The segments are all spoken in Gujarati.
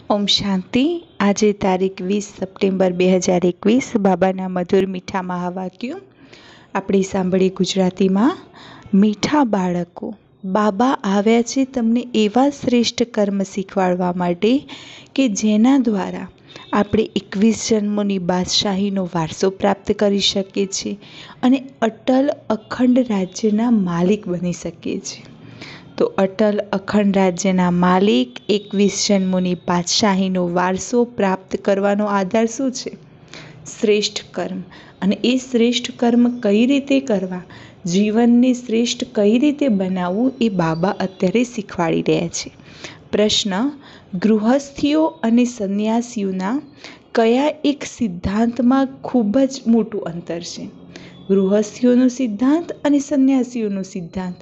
ઓમ શાંતિ. આજે તારીખ 20 સપ્ટેમ્બર 2021 બાબાના મધુર મીઠા મહાવાક્યો આપણે સાંભળીએ ગુજરાતીમાં. મીઠા બાળકો, બાબા આવ્યા છે તમને એવા શ્રેષ્ઠ કર્મ શીખવાડવા માટે કે જેના દ્વારા આપણે 21 જન્મોની બાદશાહીનો વારસો પ્રાપ્ત કરી શકીએ છીએ અને અટલ અખંડ રાજ્યના માલિક બની શકીએ છીએ. તો અટલ અખંડ રાજ્યના માલિક 21 જન્મોની બાદશાહીનો વારસો પ્રાપ્ત કરવાનો આધાર શું છે? શ્રેષ્ઠ કર્મ. અને એ શ્રેષ્ઠ કર્મ કઈ રીતે કરવા, જીવનને શ્રેષ્ઠ કઈ રીતે બનાવવું, એ બાબા અત્યારે શીખવાડી રહ્યા છે. પ્રશ્ન: ગૃહસ્થીઓ અને સંન્યાસીઓના કયા એક સિદ્ધાંતમાં ખૂબ જ મોટું અંતર છે? ગૃહસ્થીઓનો સિદ્ધાંત અને સંન્યાસીઓનો સિદ્ધાંત,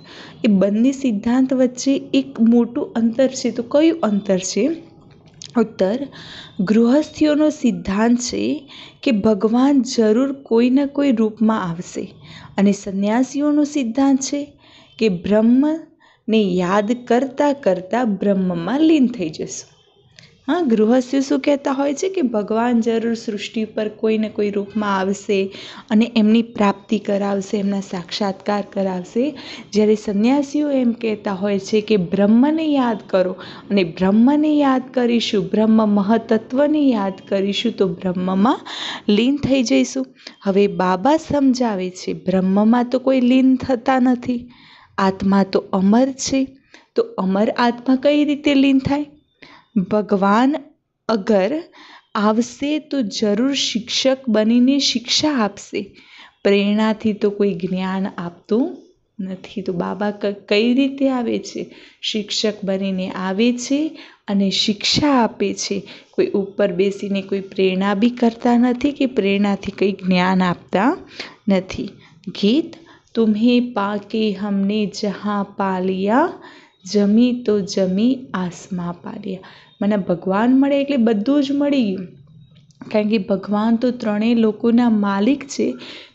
એ બંને સિદ્ધાંત વચ્ચે એક મોટું અંતર છે. તો કયું અંતર છે? ઉત્તર: ગૃહસ્થીઓનો સિદ્ધાંત છે કે ભગવાન જરૂર કોઈના કોઈ રૂપમાં આવશે, અને સંન્યાસીઓનો સિદ્ધાંત છે કે બ્રહ્મને યાદ કરતાં કરતાં બ્રહ્મમાં લીન થઈ જશું. હા, ગૃહસ્થીઓ શું કહેતા હોય છે કે ભગવાન જરૂર સૃષ્ટિ પર કોઈને કોઈ રૂપમાં આવશે અને એમની પ્રાપ્તિ કરાવશે, એમના સાક્ષાત્કાર કરાવશે. જ્યારે સંન્યાસીઓ એમ કહેતા હોય છે કે બ્રહ્મને યાદ કરો, અને બ્રહ્મને યાદ કરીશું, બ્રહ્મ મહતત્વને યાદ કરીશું તો બ્રહ્મમાં લીન થઈ જઈશું. હવે બાબા સમજાવે છે બ્રહ્મમાં તો કોઈ લીન થતા નથી, આત્મા તો અમર છે. તો અમર આત્મા કઈ રીતે લીન થાય? ભગવાન અગર આવશે તો જરૂર શિક્ષક બનીને શિક્ષા આપશે, પ્રેરણાથી તો કોઈ જ્ઞાન આપતું નથી. તો બાબા કઈ રીતે આવે છે? શિક્ષક બનીને આવે છે અને શિક્ષા આપે છે. કોઈ ઉપર બેસીને કોઈ પ્રેરણા બી કરતા નથી કે પ્રેરણાથી કંઈ જ્ઞાન આપતા નથી. ગીત: તુમ્હે પાકે હમને જહાં પા લિયા, જમી તો જમી આસમાં પા લિયા. મને ભગવાન મળે એટલે બધું જ મળી ગયું, કારણ કે ભગવાન તો ત્રણેય લોકોના માલિક છે.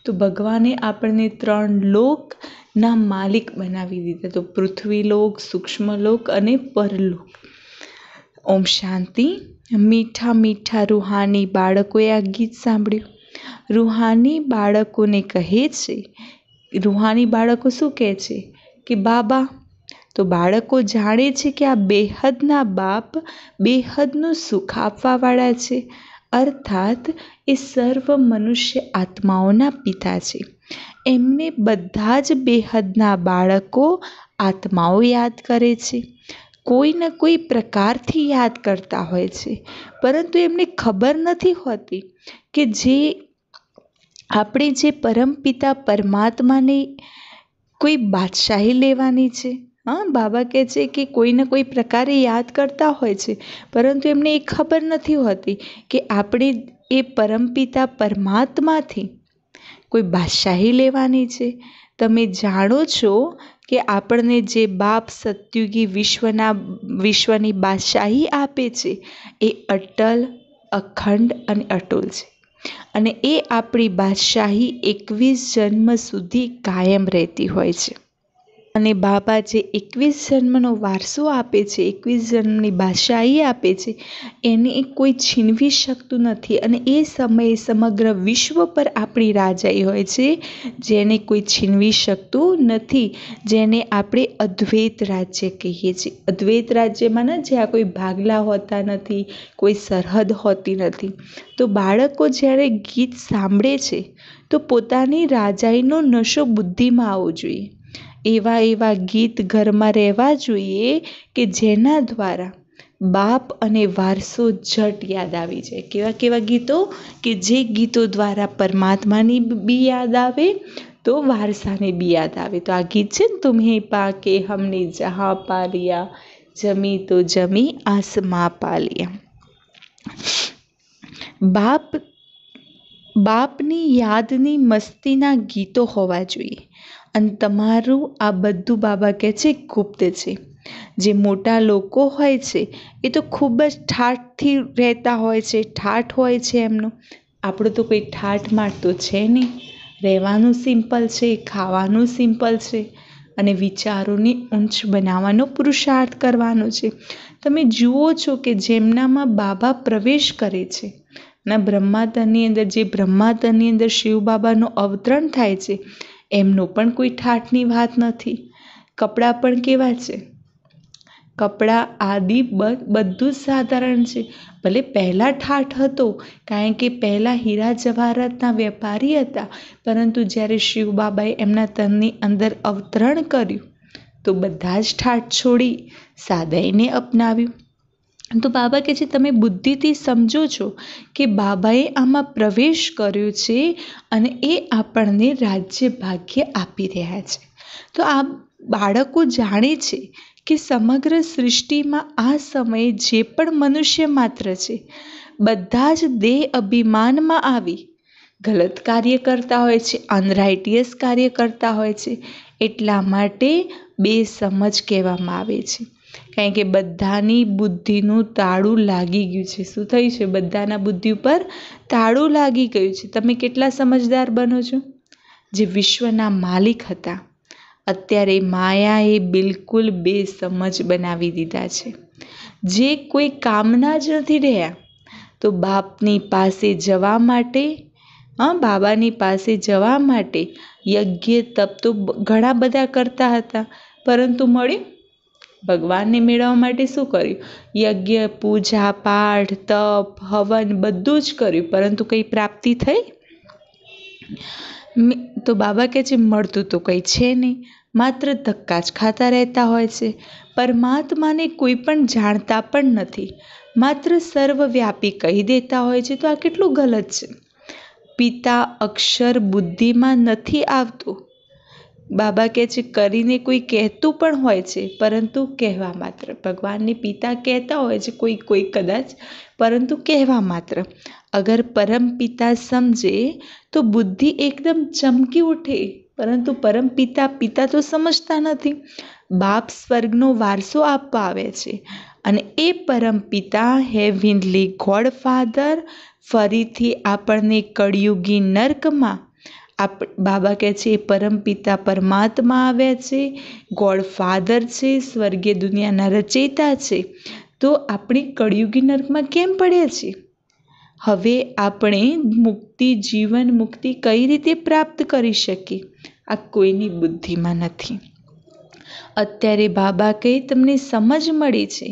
તો ભગવાને આપણને 3 લોકના માલિક બનાવી દીધા. તો પૃથ્વીલોક, સૂક્ષ્મલોક અને પરલોક. ઓમ શાંતિ. મીઠા મીઠા રૂહાની બાળકોએ આ ગીત સાંભળ્યું. રૂહાની બાળકોને કહે છે, રૂહાની બાળકો શું કહે છે કે બાબા. તો બાળકો જાણે છે કે આ બેહદના બાપ બેહદનું સુખ આપવાવાળા છે, અર્થાત એ સર્વ મનુષ્ય આત્માઓના પિતા છે. એમને બધા જ બેહદના બાળકો આત્માઓ યાદ કરે છે, કોઈ ને કોઈ પ્રકારથી યાદ કરતા હોય છે, પરંતુ એમને ખબર નથી હોતી કે જે આપણે જે પરમપિતા પરમાત્માને કોઈ બાદશાહી લેવાની છે. હા, બાબા કહે છે કે કોઈને કોઈ પ્રકારે યાદ કરતા હોય છે, પરંતુ એમને એ ખબર નથી હોતી કે આપણે એ પરમપિતા પરમાત્માથી કોઈ બાદશાહી લેવાની છે. તમે જાણો છો કે આપણને જે બાપ સત્યુગી વિશ્વની બાદશાહી આપે છે એ અટલ, અખંડ અને અટુલ છે, અને એ આપણી બાદશાહી 21 જન્મ સુધી કાયમ રહેતી હોય છે. અને બાબા જે 21 જન્મનો વારસો આપે છે, 21 જન્મની બાદશાહી આપે છે, એને કોઈ છીનવી શકતું નથી. અને એ સમયે સમગ્ર વિશ્વ પર આપણી રાજાઈ હોય છે, જેને કોઈ છીનવી શકતું નથી, જેને આપણે અદ્વૈત રાજ્ય કહીએ છીએ. અદ્વૈત રાજ્યમાં જ્યાં કોઈ ભાગલા હોતા નથી, કોઈ સરહદ હોતી નથી. તો બાળકો જ્યારે ગીત સાંભળે છે તો પોતાની રાજાઈનો નશો બુદ્ધિમાં આવવો જોઈએ. એવા ગીત ઘરમાં રહેવા જોઈએ કે જેના દ્વારા બાપ અને વારસો ઝટ યાદ આવી જાય. કેવા કેવા ગીતો? કે જે ગીતો દ્વારા પરમાત્માની બી યાદ આવે તો વારસાને બી યાદ આવે. તો આ ગીત છે ને, તુમ્હે પાકે હમને જહાં પા લિયા, જમી તો જમી આસમાં પા લિયા. બાપની યાદની મસ્તીના ગીતો હોવા જોઈએ. અને તમારું આ બધું બાબા કહે છે ગુપ્ત છે. જે મોટા લોકો હોય છે એ તો ખૂબ જ ઠાઠથી રહેતા હોય છે, ઠાઠ હોય છે એમનું. આપણું તો કોઈ ઠાઠ માઠ તો છે નહીં, રહેવાનું સિમ્પલ છે, ખાવાનું સિમ્પલ છે. અને વિચારોને ઊંચ બનાવવાનો પુરુષાર્થ કરવાનો છે. તમે જુઓ છો કે જેમનામાં બાબા પ્રવેશ કરે છે ના બ્રહ્માતનની અંદર, જે બ્રહ્માતનની અંદર શિવ બાબાનું અવતરણ થાય છે, એમનો પણ કોઈ ઠાઠની વાત નથી. કપડાં પણ કેવા છે? કપડાં આદિ બધું જ સાધારણ છે. ભલે પહેલાં ઠાઠ હતો, કારણ કે પહેલાં હીરા જવાહરાતના વેપારી હતા, પરંતુ જ્યારે શિવ બાબાએ એમના તનની અંદર અવતરણ કર્યું તો બધા જ ઠાઠ છોડી સાદાઈને અપનાવ્યું. તો બાબા કહે છે તમે બુદ્ધિથી સમજો છો કે બાબાએ આમાં પ્રવેશ કર્યો છે અને એ આપણને રાજ્ય ભાગ્ય આપી રહ્યા છે. તો આ બાળકો જાણે છે કે સમગ્ર સૃષ્ટિમાં આ સમયે જે પણ મનુષ્ય માત્ર છે, બધા જ દેહ અભિમાનમાં આવી ગલત કાર્ય કરતા હોય છે, અનરાઇટિયસ કાર્ય કરતા હોય છે. એટલા માટે બેસમજ કહેવામાં આવે છે, કારણ કે બધાની બુદ્ધિનું તાળું લાગી ગયું છે. શું થયું છે? બધાના બુદ્ધિ ઉપર તાળું લાગી ગયું છે. તમે કેટલા સમજદાર બનો છો? જે વિશ્વના માલિક હતા, અત્યારે માયાએ બિલકુલ બેસમજ બનાવી દીધા છે. જે કોઈ કામના જ નથી રહ્યા, તો બાપની પાસે જવા માટે, બાબાની પાસે જવા માટે યજ્ઞ તપ તો ઘણા બધા કરતા હતા, પરંતુ મળ્યું? ભગવાનને મેળવવા માટે શું કર્યું? યજ્ઞ, પૂજા, પાઠ, તપ, હવન બધું જ કર્યું, પરંતુ કંઈ પ્રાપ્તિ થઈ? તો બાબા કહે છે મળતું તો કંઈ છે નહીં, માત્ર ધક્કા જ ખાતા રહેતા હોય છે. પરમાત્માને કોઈ પણ જાણતા પણ નથી, માત્ર સર્વવ્યાપી કહી દેતા હોય છે. તો આ કેટલું ગલત છે. પિતા અક્ષર બુદ્ધિમાં નથી આવતું. બાબા કહે છે કરીને કોઈ કહેતું પણ હોય છે, પરંતુ કહેવા માત્ર. ભગવાનને પિતા કહેતા હોય છે કોઈ કદાચ, પરંતુ કહેવા માત્ર. અગર પરમ પિતા સમજે તો બુદ્ધિ એકદમ ચમકી ઉઠે, પરંતુ પરમ પિતા તો સમજતા નથી. બાપ સ્વર્ગનો વારસો આપવા આવે છે અને એ પરમ પિતા હેવનલી ગોડ ફાધર ફરીથી આપણને કળિયુગી નર્કમાં બાબા કહે છે પરમ પિતા પરમાત્મા આવ્યા છે, ગોડ ફાધર છે, સ્વર્ગીય દુનિયાના રચયિતા છે. તો આપણે કળિયુગી નર્કમાં કેમ પડ્યા છીએ? હવે આપણે મુક્તિ, જીવન મુક્તિ કઈ રીતે પ્રાપ્ત કરી શકીએ? આ કોઈની બુદ્ધિમાં નથી. અત્યારે બાબા કહે તમને સમજ મળી છે.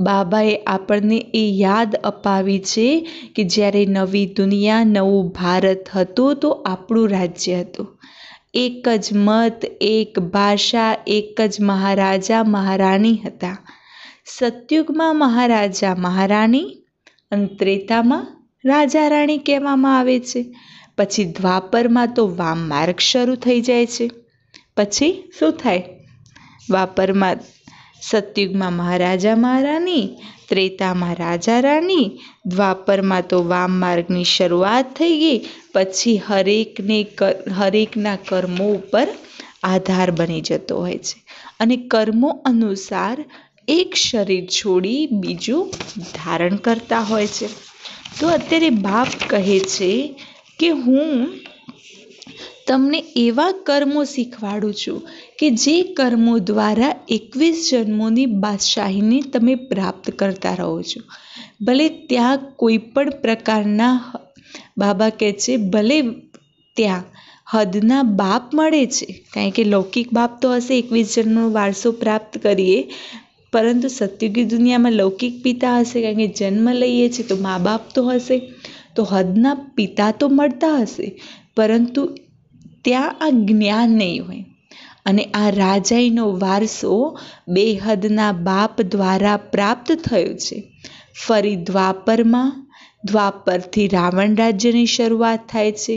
બાબાએ આપણને એ યાદ અપાવી છે કે જ્યારે નવી દુનિયા, નવું ભારત હતું તો આપણું રાજ્ય હતું. એક જ મત, એક ભાષા, એક જ મહારાજા મહારાણી હતા. સતયુગમાં મહારાજા મહારાણી અને ત્રેતામાં રાજા રાણી કહેવામાં આવે છે. પછી દ્વાપરમાં તો વામ માર્ગ શરૂ થઈ જાય છે. પછી શું થાય? દ્વાપરમાં સતયુગમાં મહારાજા મહારાણી, ત્રેતામાં રાજા રાણી, દ્વાપરમાં તો વામ માર્ગની શરૂઆત થઈ ગઈ. પછી હરેકના કર્મો ઉપર આધાર બની જતો હોય છે અને કર્મો અનુસાર એક શરીર છોડી બીજું ધારણ કરતા હોય છે. તો અત્યારે બાપ કહે છે કે હું તમને એવા કર્મો શીખવાડું છું કે જે કર્મો દ્વારા 21 જન્મોની બાદશાહીને તમે પ્રાપ્ત કરતા રહો છો. ભલે ત્યાં કોઈ પણ પ્રકારના, બાબા કહે છે ભલે ત્યાં હદના બાપ મળે છે, કારણ કે લૌકિક બાપ તો હશે, 21 જન્મનો વારસો પ્રાપ્ત કરીએ, પરંતુ સતયુગી દુનિયામાં લૌકિક પિતા હશે, કારણ કે જન્મ લઈએ છીએ તો મા બાપ તો હશે. તો હદના પિતા તો મળતા હશે, પરંતુ ત્યાં આ જ્ઞાન નહીં હોય. અને આ રાજાઈનો વારસો બેહદના બાપ દ્વારા પ્રાપ્ત થયો છે. ફરી દ્વાપરથી રાવણ રાજ્યની શરૂઆત થાય છે.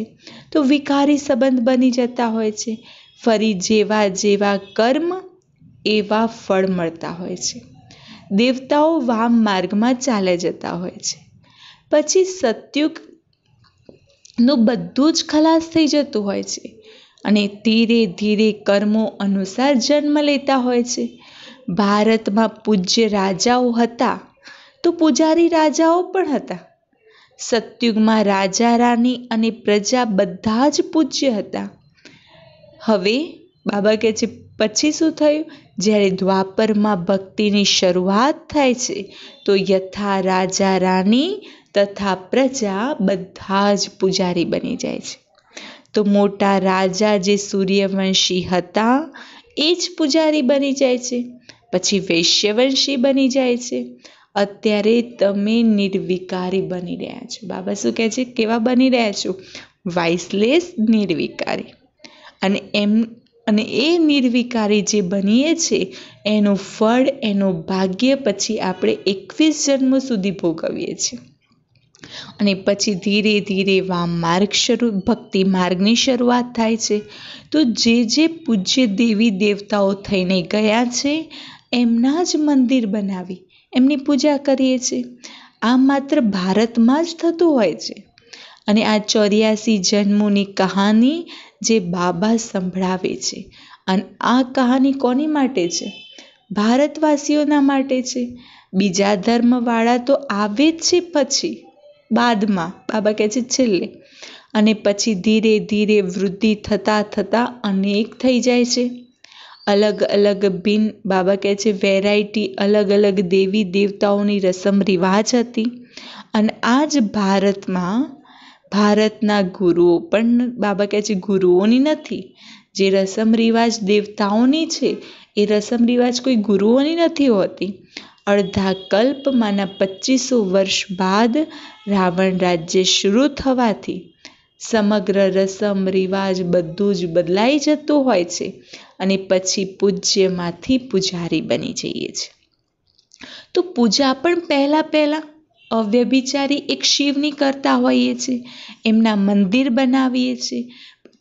તો વિકારી સંબંધ બની જતા હોય છે. ફરી જેવા જેવા કર્મ એવા ફળ મળતા હોય છે. દેવતાઓ વામ માર્ગમાં ચાલે જતા હોય છે. પછી સતયુગનું બધું જ ખલાસ થઈ જતું હોય છે અને ધીરે ધીરે કર્મો અનુસાર જન્મ લેતા હોય છે. ભારતમાં પૂજ્ય રાજાઓ હતા તો પૂજારી રાજાઓ પણ હતા. સતયુગમાં રાજા રાની અને પ્રજા બધા જ પૂજ્ય હતા. હવે બાબા કહે છે પછી શું થયું? જ્યારે દ્વાપરમાં ભક્તિની શરૂઆત થાય છે તો યથા રાજા રાણી તથા પ્રજા બધા જ પૂજારી બની જાય છે. તો મોટા રાજા જે સૂર્યવંશી હતા એ જ પૂજારી બની જાય છે. પછી વૈશ્યવંશી બની જાય છે. અત્યારે તમે નિર્વિકારી બની રહ્યા છો. બાબા શું કહે છે? કેવા બની રહ્યા છો? વાઇસલેસ નિર્વિકારી. અને એ નિર્વિકારી જે બનીએ છે એનું ફળ, એનું ભાગ્ય પછી આપણે 21 જન્મો સુધી ભોગવીએ છીએ. અને પછી ધીરે ધીરે ભક્તિ માર્ગની શરૂઆત થાય છે. તો જે પૂજ્ય દેવી દેવતાઓ થઈને ગયા છે એમના જ મંદિર બનાવી એમની પૂજા કરીએ છીએ. આ માત્ર ભારતમાં જ થતું હોય છે. અને આ 84 જન્મોની કહાની જે બાબા સંભળાવે છે, અને આ કહાની કોની માટે છે? ભારતવાસીઓના માટે છે. બીજા ધર્મવાળા તો આવે જ છે પછી, બાદમાં. બાબા કહે છે છેલ્લે. અને પછી ધીરે ધીરે વૃદ્ધિ થતાં થતાં અનેક થઈ જાય છે. અલગ અલગ બાબા કહે છે વેરાયટી, અલગ અલગ દેવી દેવતાઓની રસમ રિવાજ હતી. અને આ જ ભારતના ગુરુઓ પણ, બાબા કહે છે ગુરુઓની નથી. જે રસમ રિવાજ દેવતાઓની છે એ રસમ રિવાજ કોઈ ગુરુઓની નથી હોતી. અડધા કલ્પમાંના 2500 વર્ષ બાદ રાવણ રાજ્ય શરૂ થવાથી સમગ્ર રસમ રિવાજ બધું જ બદલાઈ જતું હોય છે. અને પછી પૂજ્યમાંથી પૂજારી બની જઈએ છીએ. તો પૂજા પણ પહેલા અવ્યભિચારી એક શિવની કરતા હોઈએ છીએ. એમના મંદિર બનાવીએ છીએ.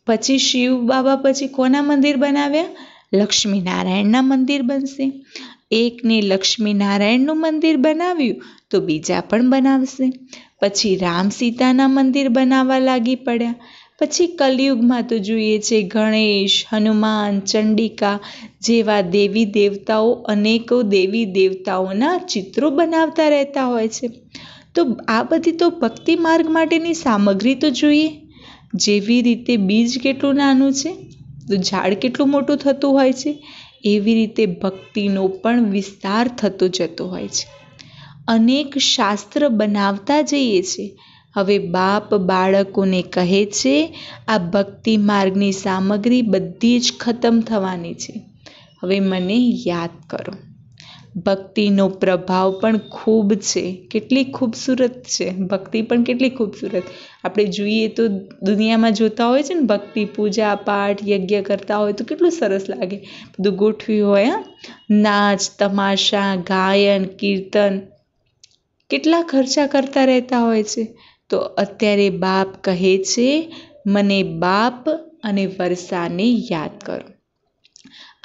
પછી શિવ બાબા પછી કોના મંદિર બનાવ્યા? લક્ષ્મીનારાયણના મંદિર બનશે. એકને લક્ષ્મીનારાયણનું મંદિર બનાવ્યું તો બીજા પણ બનાવશે. પછી રામ સીતાના મંદિર બનાવવા લાગી પડ્યા. પછી કલયુગમાં તો જોઈએ છે ગણેશ, હનુમાન, ચંડિકા જેવા દેવી દેવતાઓ, અનેકો દેવી દેવતાઓના ચિત્રો બનાવતા રહેતા હોય છે. તો આ બધી તો ભક્તિ માર્ગ માટેની સામગ્રી તો જોઈએ. જેવી રીતે બીજ કેટલું નાનું છે તો ઝાડ કેટલું મોટું થતું હોય છે, એવી રીતે ભક્તિનો પણ વિસ્તાર થતો જતો હોય છે. અનેક શાસ્ત્ર બનાવતા જઈએ છે. હવે બાપ બાળકોને કહે છે આ ભક્તિ માર્ગની સામગ્રી બધી જ ખતમ થવાની છે. હવે મને યાદ કરો. ભક્તિનો પ્રભાવ પણ ખૂબ છે. કેટલી ખૂબસૂરત છે ભક્તિ પણ, કેટલી ખૂબસૂરત. આપણે જોઈએ તો દુનિયામાં જોતા હોય છે ને, ભક્તિ પૂજા પાઠ યજ્ઞ કરતા હોય તો કેટલું સરસ લાગે. બધું ગોઠવ્યું હોય. નાચ તમાશા, ગાયન, કીર્તન કેટલા ખર્ચા કરતા રહેતા હોય છે. તો અત્યારે બાપ કહે છે મને બાપ અને વર્ષાને યાદ કરો.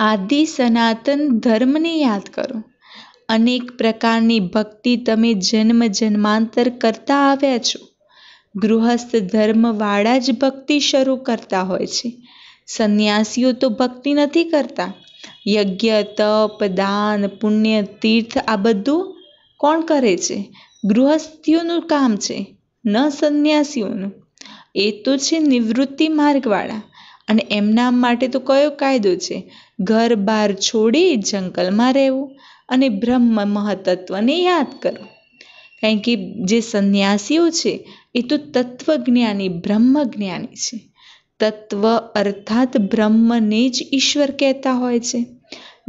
આદિ સનાતન ધર્મને યાદ કરો. અનેક પ્રકારની ભક્તિ તમે જન્મ જન્માંતર કરતા આવ્યા છો. ગૃહસ્થ ધર્મવાળા જ ભક્તિ શરૂ કરતા હોય છે. સંન્યાસીઓ તો ભક્તિ નથી કરતા. યજ્ઞ, તપ, દાન, પુણ્ય, તીર્થ આ બધું કોણ કરે છે? ગૃહસ્થીઓનું કામ છે, ન સંન્યાસીઓનું. એ તો છે નિવૃત્તિ માર્ગવાળા. અને એમના માટે તો કયો કાયદો છે? ઘર બાર છોડી જંગલમાં રહેવું અને બ્રહ્મ મહતત્વને યાદ કરો. કારણ કે જે સંન્યાસીઓ છે એ તો તત્વજ્ઞાની, બ્રહ્મજ્ઞાની છે. તત્વ અર્થાત બ્રહ્મને જ ઈશ્વર કહેતા હોય છે.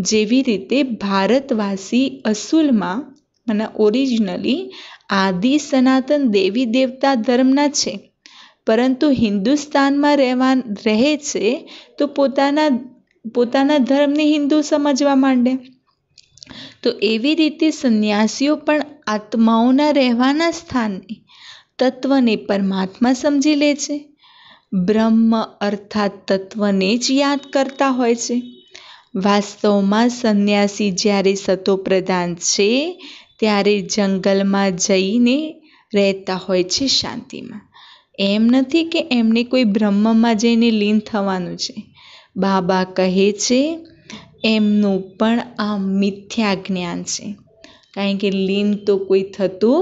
જેવી રીતે ભારતવાસી અસુલમાં ઓરિજિનલી આદિ સનાતન દેવી દેવતા ધર્મના છે, પરંતુ હિન્દુસ્તાનમાં રહે છે તો પોતાના ધર્મને હિન્દુ સમજવા માંડે. તો એવી રીતે સંન્યાસીઓ પણ આત્માઓના રહેવાના સ્થાનને, તત્વને પરમાત્મા સમજી લે છે. બ્રહ્મ અર્થાત તત્વને જ યાદ કરતા હોય છે. વાસ્તવમાં સંન્યાસી જ્યારે સતોપ્રધાન છે ત્યારે જંગલમાં જઈને રહેતા હોય છે શાંતિમાં. એમ નથી કે એમને કોઈ બ્રહ્મમાં જઈને લીન થવાનું છે. બાબા કહે છે એમનું પણ આ મિથ્યા જ્ઞાન છે. કારણ કે લીન તો કોઈ થતું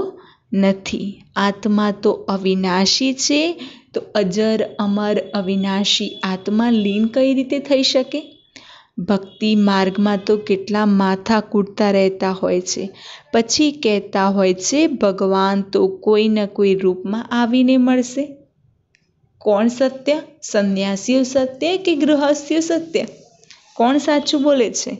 નથી. આત્મા તો અવિનાશી છે. તો અજર અમર અવિનાશી આત્મા લીન કઈ રીતે થઈ શકે? ભક્તિ માર્ગમાં તો કેટલા માથા કૂટતા રહેતા હોય છે, પછી કહેતા હોય છે ભગવાન તો કોઈ ન કોઈ રૂપમાં આવીને મળશે. કોણ સત્ય? સંન્યાસીઓ સત્ય કે ગૃહસ્થીઓ સત્ય? કોણ સાચું બોલે છે?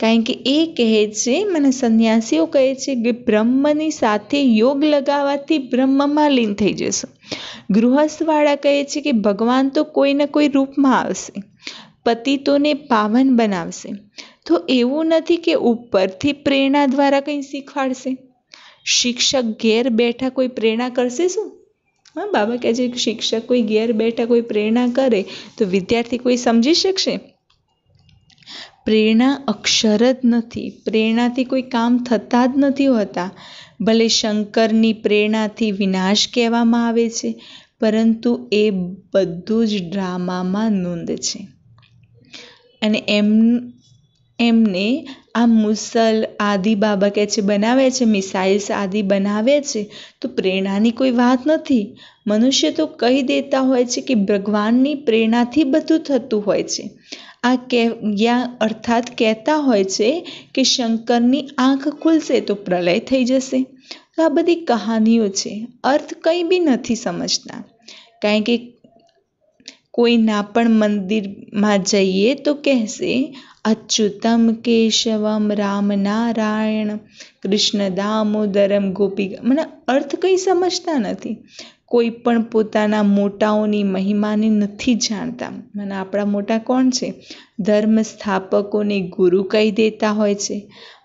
કારણ કે એ કહે છે, મને સંન્યાસીઓ કહે છે કે બ્રહ્મની સાથે યોગ લગાવવાથી બ્રહ્મમાં લીન થઈ જશો. ગૃહસ્થવાળા કહે છે કે ભગવાન તો કોઈ ને કોઈ રૂપમાં આવશે, પતિતોને પાવન બનાવશે. તો એવું નથી કે ઉપરથી પ્રેરણા દ્વારા કંઈ શીખવાડશે. શિક્ષક ઘેર બેઠા કોઈ પ્રેરણા કરશે શું? હા, બાબા કહે છે કે શિક્ષક કોઈ ઘેર બેઠા કોઈ પ્રેરણા કરે તો વિદ્યાર્થી કોઈ સમજી શકશે? પ્રેરણા અક્ષર જ નથી, પ્રેરણાથી કોઈ કામ થતા જ નથી હોતા. ભલે શંકરની પ્રેરણાથી વિનાશ કહેવામાં આવે છે, પરંતુ એ બધું જ ડ્રામામાં નોંધ છે. અને એમને આ મુસલ આદિ બાબા કહે છે બનાવે છે, મિસાઇલ્સ આદિ બનાવે છે, તો પ્રેરણાની કોઈ વાત નથી. મનુષ્ય તો કહી દેતા હોય છે કે ભગવાનની પ્રેરણાથી બધું થતું હોય છે. અર્થાત કહેતા હોય છે કે શંકરની આંખ ખુલશે તો પ્રલય થઈ જશે. તો આ બધી કહાનીઓ છે, અર્થ કંઈ બી નથી સમજતા. કારણ કે કોઈના પણ મંદિરમાં જઈએ તો કહેશે અચ્યુતમ કેશવમ રામ નારાયણ કૃષ્ણ દામોદરમ ગોપિકા. મને અર્થ કંઈ સમજતા નથી. કોઈ પણ પોતાના મોટાઓની મહિમાને નથી જાણતા. મને આપણા મોટા કોણ છે? ધર્મ સ્થાપકોને ગુરુ કહી દેતા હોય છે.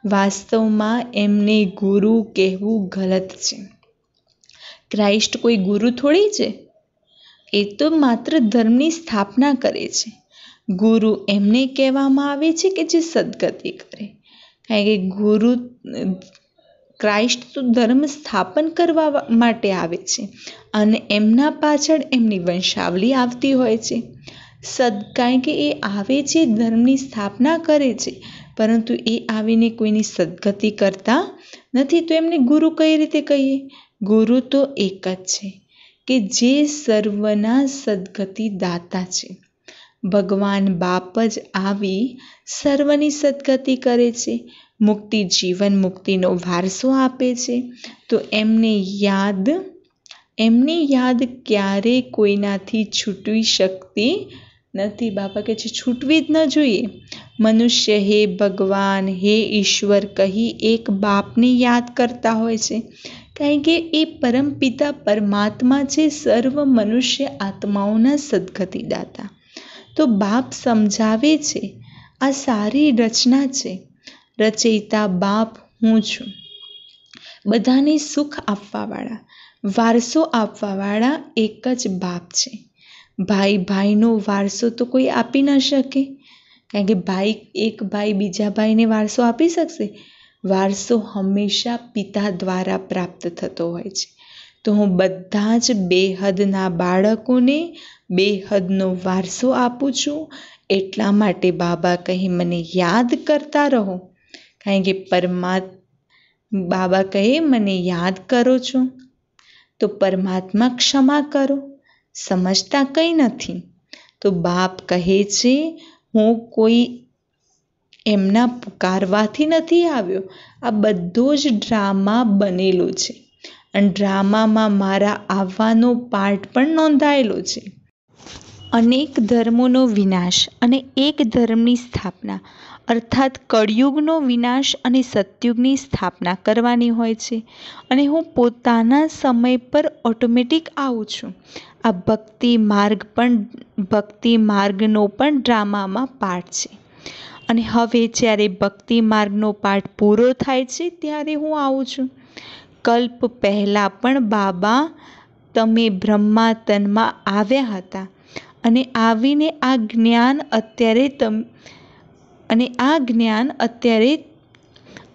વાસ્તવમાં એમને ગુરુ કહેવું ગલત છે. ક્રાઇસ્ટ કોઈ ગુરુ થોડી છે. એ તો માત્ર ધર્મની સ્થાપના કરે છે. ગુરુ એમને કહેવામાં આવે છે કે જે સદગતિ કરે. કારણ કે ગુરુ ક્રાઇસ્ટ તો ધર્મ સ્થાપન કરવા માટે આવે છે અને એમના પાછળ એમની વંશાવલી આવતી હોય છે. કારણ કે એ આવે છે, ધર્મની સ્થાપના કરે છે, પરંતુ એ આવીને કોઈની સદગતિ કરતા નથી. તો એમને ગુરુ કઈ રીતે કહીએ? ગુરુ તો એક જ છે કે જે સર્વના સદગતિ દાતા છે. ભગવાન બાપ જ આવી સર્વની સદગતિ કરે છે, મુક્તિ જીવન મુક્તિનો વારસો આપે છે. તો એમની યાદ ક્યારેય કોઈનાથી છૂટવી શકતી નથી. બાપા કહે છે છૂટવી જ ન જોઈએ. મનુષ્ય હે ભગવાન, હે ઈશ્વર કહી એક બાપને યાદ કરતા હોય છે. કારણ કે એ પરમપિતા પરમાત્મા છે, સર્વ મનુષ્ય આત્માઓના સદગતિદાતા. તો બાપ સમજાવે છે આ સારી રચના છે. રચયિતા બાપ હું છું. બધાને સુખ આપવાવાળા, વારસો આપવાવાળા એક જ બાપ છે. ભાઈ ભાઈનો વારસો તો કોઈ આપી ન શકે. કારણ કે એક ભાઈ બીજા ભાઈને વારસો આપી શકશે? વારસો હંમેશા પિતા દ્વારા પ્રાપ્ત થતો હોય છે. તો હું બધા જ બેહદના બાળકોને બેહદનો વારસો આપું છું. એટલા માટે બાબા કહે મને યાદ કરતા રહો. કારણ કે બાબા કહે મને યાદ કરો છો તો પરમાત્મા ક્ષમા કરો. સમજતા કંઈ નથી. તો બાપ કહે છે હું કોઈ એમના પુકારવાથી નથી આવ્યો. આ બધો જ ડ્રામા બનેલો છે અને ડ્રામામાં મારા આવવાનો પાર્ટ પણ નોંધાયેલો છે. અનેક ધર્મોનો વિનાશ અને એક ધર્મની સ્થાપના, અર્થાત કળિયુગનો વિનાશ અને સતયુગની સ્થાપના કરવાની હોય છે. અને હું પોતાના સમય પર ઓટોમેટિક આવું છું. આ ભક્તિ માર્ગનો પણ ડ્રામામાં પાર્ટ છે. અને હવે જ્યારે ભક્તિ માર્ગનો પાઠ પૂરો થાય છે ત્યારે હું આવું છું. કલ્પ પહેલાં પણ બાબા તમે બ્રહ્મા તનમાં આવ્યા હતા અને આવીને આ જ્ઞાન અત્યારે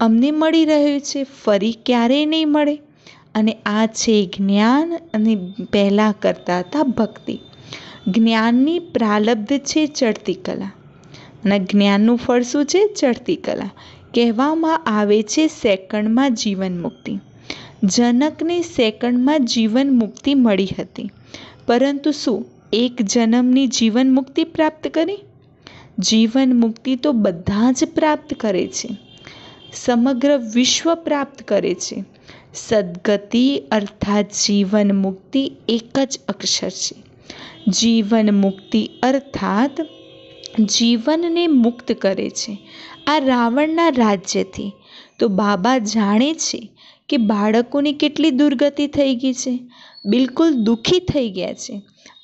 અમને મળી રહ્યું છે, ફરી ક્યારેય નહીં મળે. અને આ છે જ્ઞાન અને પહેલાં કરતા હતા ભક્તિ. જ્ઞાનની પ્રાલબ્ધ છે ચડતી કલા અને જ્ઞાનનું ફળ શું છે? ચડતી કલા. કહેવામાં આવે છે સેકન્ડમાં જીવન મુક્તિ. જનકને સેકન્ડમાં જીવન મુક્તિ મળી હતી, પરંતુ શું એક જન્મની જીવન મુક્તિ પ્રાપ્ત કરી? જીવન મુક્તિ તો બધા જ પ્રાપ્ત કરે છે, સમગ્ર વિશ્વ પ્રાપ્ત કરે છે. સદ્ગતિ અર્થાત જીવન મુક્તિ એક જ અક્ષર છે. જીવન મુક્તિ અર્થાત જીવનને મુક્ત કરે છે આ રાવણના રાજ્યથી. તો બાબા જાણે છે કે બાળકોની કેટલી દુર્ગતિ થઈ ગઈ છે, બિલકુલ દુઃખી થઈ ગયા છે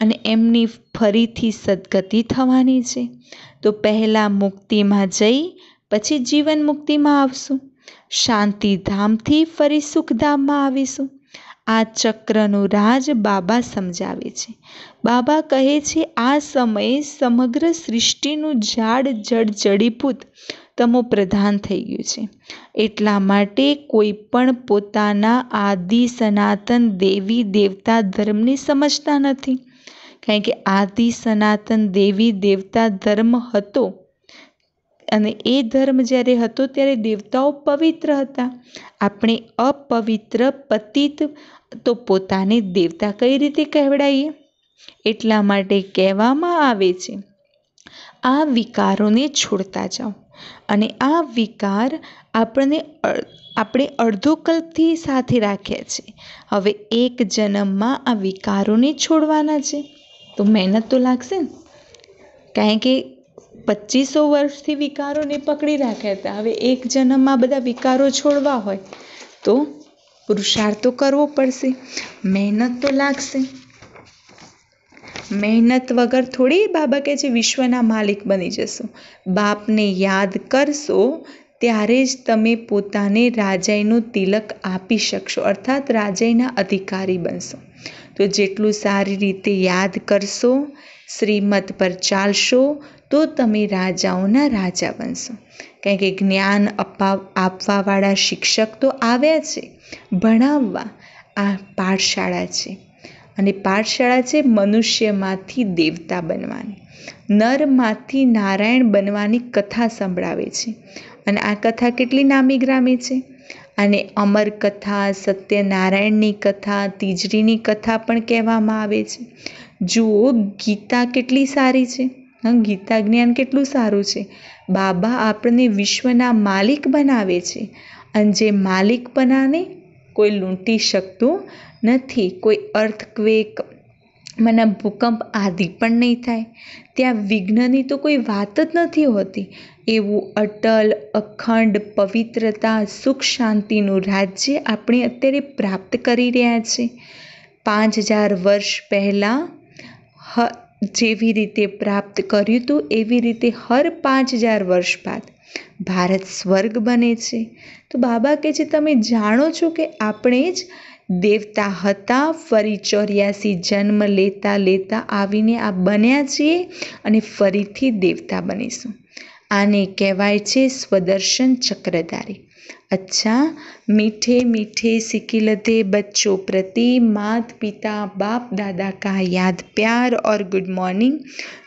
અને એમની ફરીથી સદ્ગતિ થવાની છે. તો પહેલાં મુક્તિમાં જઈ પછી જીવન મુક્તિમાં આવશું, શાંતિધામથી ફરી સુખધામમાં આવીશું. આ ચક્રનું રાજ બાબા સમજાવે છે. બાબા કહે છે આ સમયે સમગ્ર સૃષ્ટિનું ઝાડ જડ જડીભૂત તમો પ્રધાન થઈ ગયું છે. એટલા માટે કોઈ પણ પોતાના આદિ સનાતન દેવી દેવતા ધર્મને સમજતા નથી. કારણ કે આદિ સનાતન દેવી દેવતા ધર્મ હતો અને એ ધર્મ જ્યારે હતો ત્યારે દેવતાઓ પવિત્ર હતા. આપણે અપવિત્ર પતિત તો પોતાને દેવતા કઈ રીતે કહેવડાવીએ? એટલા માટે કહેવામાં આવે છે આ વિકારોને છોડતા જાઓ. અને આ વિકાર આપણે અડધો કલ્પથી સાથે રાખ્યા છે. હવે એક જન્મમાં આ વિકારોને છોડવાના છે તો મહેનત તો લાગશે ને. કારણ કે 2500 વર્ષથી વિકારોને પકડી રાખ્યા હતા. હવે એક જન્મમાં બધા વિકારો છોડવા હોય તો પુરુષાર્થ તો કરવો પડશે, મહેનત તો લાગશે. મહેનત વગર થોડી બાબા કહે છે વિશ્વના માલિક બની જશો. બાપને યાદ કરશો ત્યારે જ તમે પોતાને રાજાઈનું તિલક આપી શકશો, અર્થાત રાજાઈના અધિકારી બનશો. તો જેટલું સારી રીતે યાદ કરશો, શ્રીમત પર ચાલશો તો તમે રાજાઓના રાજા બનશો. કારણ કે જ્ઞાન આપવાવાળા શિક્ષક તો આવ્યા છે ભણાવવા. આ પાઠશાળા છે અને પાઠશાળા છે મનુષ્યમાંથી દેવતા બનવાની, નરમાંથી નારાયણ બનવાની કથા સંભળાવે છે. અને આ કથા કેટલી નામી ગ્રામી છે. અને અમર કથા, સત્યનારાયણની કથા, તીજરીની કથા પણ કહેવામાં આવે છે. જુઓ ગીતા કેટલી સારી છે, ગીતા જ્ઞાન કેટલું સારું છે. બાબા આપણને વિશ્વના માલિક બનાવે છે અને જે માલિકપણાને કોઈ લૂંટી શકતું નથી. કોઈ અર્થક્વેક ભૂકંપ આદિ પણ નહીં થાય. ત્યાં વિઘ્નની તો કોઈ વાત જ નથી હોતી. એવું અટલ, અખંડ, પવિત્રતા, સુખ શાંતિનું રાજ્ય આપણે અત્યારે પ્રાપ્ત કરી રહ્યા છીએ. 5000 વર્ષ પહેલાં જેવી રીતે પ્રાપ્ત કર્યું હતું એવી રીતે હર 5000 વર્ષ બાદ ભારત સ્વર્ગ બને છે. તો બાબા કહે છે તમે જાણો છો કે આપણે જ દેવતા હતા, ફરી 84 જન્મ લેતા લેતા આવીને આ બન્યા છીએ અને ફરીથી દેવતા બનીશું. આને કહેવાય છે સ્વદર્શન ચક્રધારી. अच्छा, मीठे मीठे सिकिलते बच्चों प्रति माता पिता बाप दादा का याद प्यार और गुड मॉर्निंग.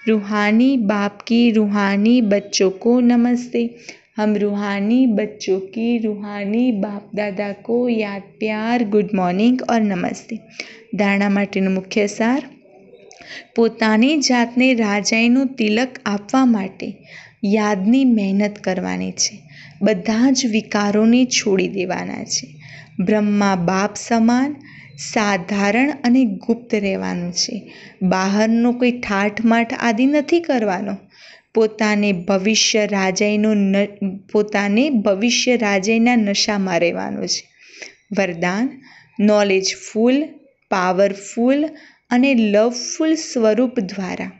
रूहानी बाप की रूहानी बच्चों को नमस्ते. हम रूहानी बच्चों की रूहानी बाप दादा को याद प्यार गुड मॉर्निंग और नमस्ते. ધારણા માટેનો મુખ્ય સાર: પોતાની જાતને રાજાઈનું તિલક આપવા માટે યાદની મહેનત કરવાની છે. બધા જ વિકારોને છોડી દેવાના છે. બ્રહ્મા બાપ સમાન સાધારણ અને ગુપ્ત રહેવાનું છે. બહારનો કોઈ ઠાઠમાઠ આદિ નથી કરવાનો. પોતાને ભવિષ્ય રાજાઈના નશામાં રહેવાનું છે. વરદાન: નોલેજફુલ, પાવરફુલ અને લવફુલ સ્વરૂપ દ્વારા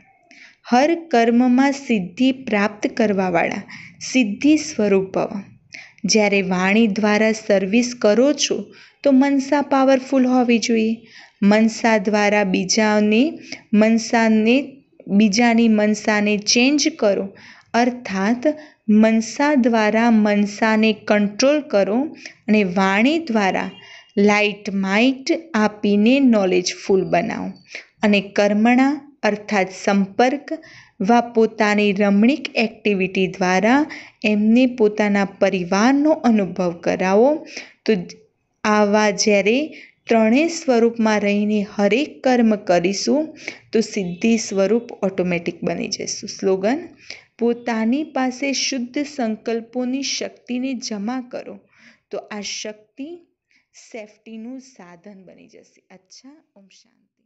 હર કર્મમાં સિદ્ધિ પ્રાપ્ત કરવાવાળા સિદ્ધિ સ્વરૂપ ભવ. જ્યારે વાણી દ્વારા સર્વિસ કરો છો તો મનસા પાવરફુલ હોવી જોઈએ. મનસા દ્વારા બીજાની મનસાને ચેન્જ કરો, અર્થાત મનસા દ્વારા મનસાને કંટ્રોલ કરો અને વાણી દ્વારા લાઇટ માઇટ આપીને નોલેજફુલ બનાવો. અને કર્મણા અર્થાત સંપર્ક વા પોતાની રમણીક એક્ટિવિટી દ્વારા એમને પોતાના પરિવારનો અનુભવ કરાવો. તો આવા જ્યારે ત્રણેય સ્વરૂપમાં રહીને હરેક કર્મ કરીશું તો સિદ્ધિ સ્વરૂપ ઓટોમેટિક બની જઈશું. સ્લોગન: પોતાની પાસે શુદ્ધ સંકલ્પોની શક્તિને જમા કરો તો આ શક્તિ સેફટીનું સાધન બની જશે. અચ્છા, ઓમ શાંતિ.